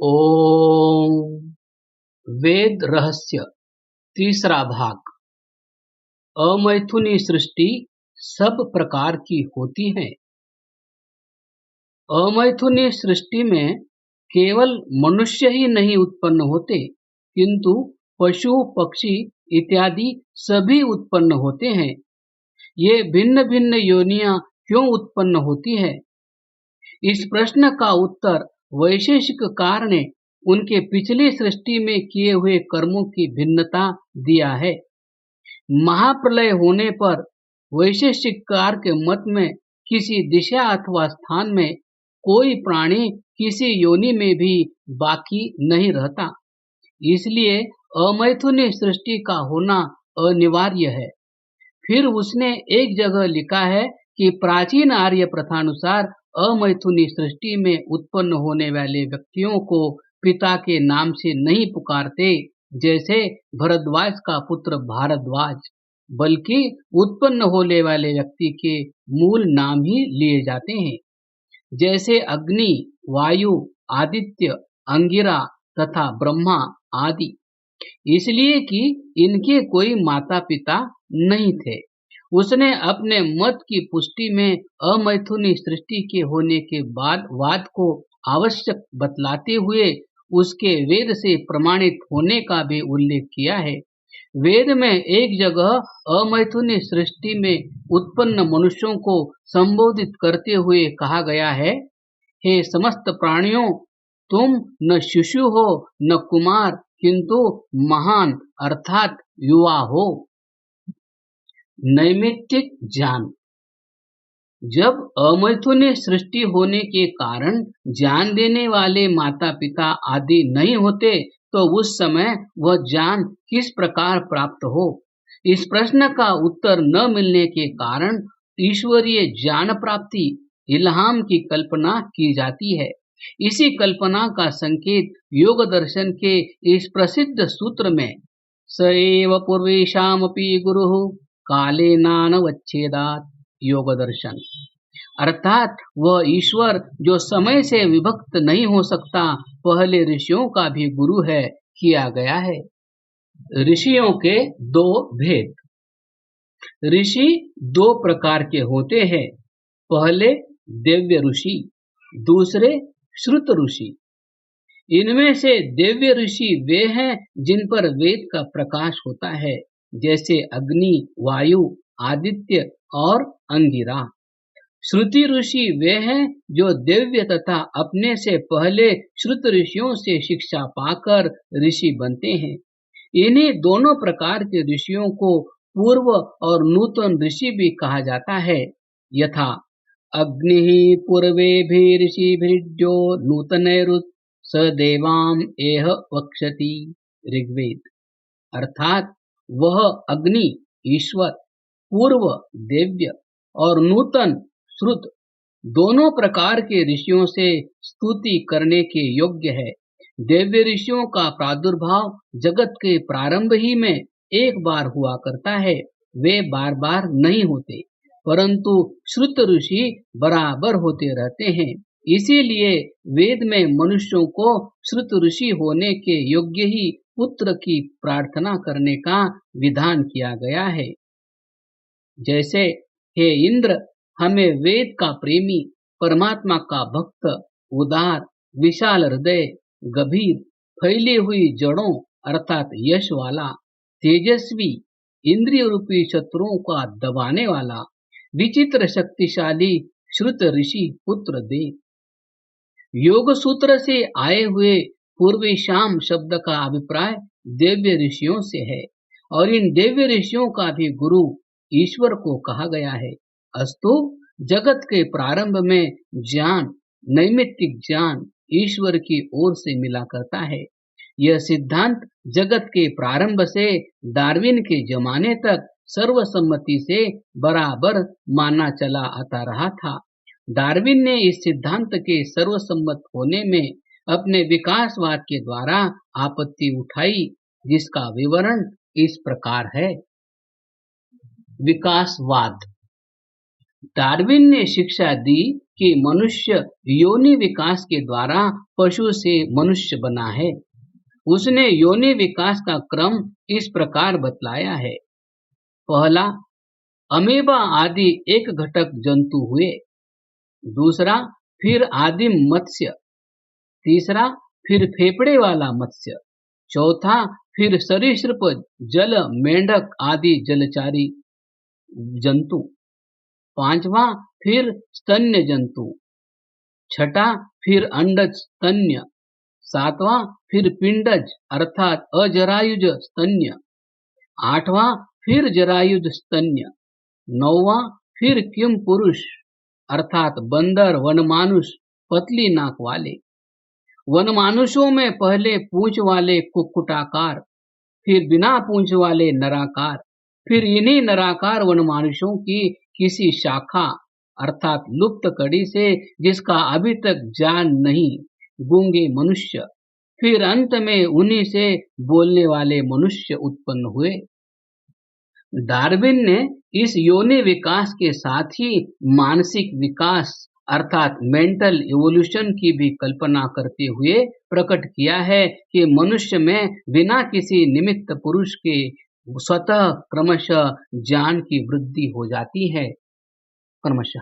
ओम वेद रहस्य तीसरा भाग। अमैथुनी सृष्टि सब प्रकार की होती है। अमैथुनी सृष्टि में केवल मनुष्य ही नहीं उत्पन्न होते, किंतु पशु पक्षी इत्यादि सभी उत्पन्न होते हैं। ये भिन्न भिन्न योनियां क्यों उत्पन्न होती है? इस प्रश्न का उत्तर वैशेषिककार ने उनके पिछली सृष्टि में किए हुए कर्मों की भिन्नता दिया है। महाप्रलय होने पर वैशेषिककार के मत में किसी दिशा अथवा स्थान में कोई प्राणी किसी योनि में भी बाकी नहीं रहता, इसलिए अमैथुनी सृष्टि का होना अनिवार्य है। फिर उसने एक जगह लिखा है कि प्राचीन आर्य प्रथानुसार अमैथुनी सृष्टि में उत्पन्न होने वाले व्यक्तियों को पिता के नाम से नहीं पुकारते, जैसे भरद्वाज का पुत्र भारद्वाज, बल्कि उत्पन्न होने वाले व्यक्ति के मूल नाम ही लिए जाते हैं, जैसे अग्नि, वायु, आदित्य, अंगिरा तथा ब्रह्मा आदि। इसलिए कि इनके कोई माता पिता नहीं थे। उसने अपने मत की पुष्टि में अमैथुनी सृष्टि के होने के बाद वाद को आवश्यक बतलाते हुए उसके वेद से प्रमाणित होने का भी उल्लेख किया है। वेद में एक जगह अमैथुनी सृष्टि में उत्पन्न मनुष्यों को संबोधित करते हुए कहा गया है, हे समस्त प्राणियों, तुम न शिशु हो न कुमार, किंतु महान अर्थात युवा हो। नैमित्तिक ज्ञान। जब अमैथुनी सृष्टि होने के कारण ज्ञान देने वाले माता पिता आदि नहीं होते, तो उस समय वह ज्ञान किस प्रकार प्राप्त हो? इस प्रश्न का उत्तर न मिलने के कारण ईश्वरीय ज्ञान प्राप्ति इल्हाम की कल्पना की जाती है। इसी कल्पना का संकेत योग दर्शन के इस प्रसिद्ध सूत्र में स एव पूर्वेशामपि गुरुः कालेनानवच्छेदात् योग दर्शन, अर्थात वह ईश्वर जो समय से विभक्त नहीं हो सकता, पहले ऋषियों का भी गुरु है, किया गया है। ऋषियों के दो भेद। ऋषि दो प्रकार के होते हैं, पहले दिव्य ऋषि, दूसरे श्रुत ऋषि। इनमें से दिव्य ऋषि वे हैं जिन पर वेद का प्रकाश होता है, जैसे अग्नि, वायु, आदित्य और अंगिरा। श्रुति ऋषि वे हैं जो दिव्य तथा अपने से पहले श्रुत ऋषियों से शिक्षा पाकर ऋषि बनते हैं। इन्हीं दोनों प्रकार के ऋषियों को पूर्व और नूतन ऋषि भी कहा जाता है। यथा अग्नि पूर्वेभिर्षिभिर्यो नूतनैरुत स देवाम एह वक्षति, ऋग्वेद, अर्थात वह अग्नि ईश्वर, पूर्व दिव्य और नूतन श्रुत दोनों प्रकार के ऋषियों से स्तुति करने के योग्य है। दिव्य ऋषियों का प्रादुर्भाव जगत के प्रारंभ ही में एक बार हुआ करता है, वे बार बार नहीं होते, परंतु श्रुत ऋषि बराबर होते रहते हैं। इसीलिए वेद में मनुष्यों को श्रुत ऋषि होने के योग्य ही पुत्र की प्रार्थना करने का विधान किया गया है। जैसे, हे इंद्र, हमें वेद का प्रेमी, परमात्मा का भक्त, उदार, विशाल हृदय, गंभीर, फैली हुई जड़ों अर्थात यश वाला, तेजस्वी, इंद्रिय रूपी शत्रुओं का दबाने वाला, विचित्र शक्तिशाली श्रुत ऋषि पुत्र दे। योग सूत्र से आए हुए पूर्वी शाम शब्द का अभिप्राय दिव्य ऋषियों से है, और इन दिव्य ऋषियों का भी गुरु ईश्वर को कहा गया है। अस्तु, जगत के प्रारंभ में ज्ञान, नैमित्तिक ज्ञान ईश्वर की ओर से मिला करता है। यह सिद्धांत जगत के प्रारंभ से डार्विन के जमाने तक सर्वसम्मति से बराबर माना चला आता रहा था। डार्विन ने इस सिद्धांत के सर्वसम्मत होने में अपने विकासवाद के द्वारा आपत्ति उठाई, जिसका विवरण इस प्रकार है। विकासवाद। डार्विन ने शिक्षा दी कि मनुष्य योनि विकास के द्वारा पशु से मनुष्य बना है। उसने योनि विकास का क्रम इस प्रकार बतलाया है। पहला, अमीबा आदि एक घटक जंतु हुए। दूसरा, फिर आदिम मत्स्य। तीसरा, फिर फेफड़े वाला मत्स्य। चौथा, फिर सरीसृप, जल मेंढक आदि जलचारी जंतु। पांचवा, फिर स्तन्य जंतु। छठा, फिर अंडज स्तन्य। सातवां, फिर पिंडज अर्थात अजरायुज स्तन्य। आठवां, फिर जरायुज स्तन्य। नौवां, फिर किम पुरुष अर्थात बंदर वनमानुष पतली नाक वाले। वनमानुषों में पहले पूंछ वाले कुक्कुटाकार, फिर बिना पूंछ वाले नराकार, फिर इन्हीं नराकार वनमानुषों की किसी शाखा अर्थात लुप्त कड़ी से जिसका अभी तक ज्ञान नहीं, गूंगे मनुष्य, फिर अंत में उन्हीं से बोलने वाले मनुष्य उत्पन्न हुए। डार्विन ने इस योनि विकास के साथ ही मानसिक विकास अर्थात मेंटल इवोल्यूशन की भी कल्पना करते हुए प्रकट किया है कि मनुष्य में बिना किसी निमित्त पुरुष के स्वतः क्रमशः ज्ञान की वृद्धि हो जाती है। क्रमशः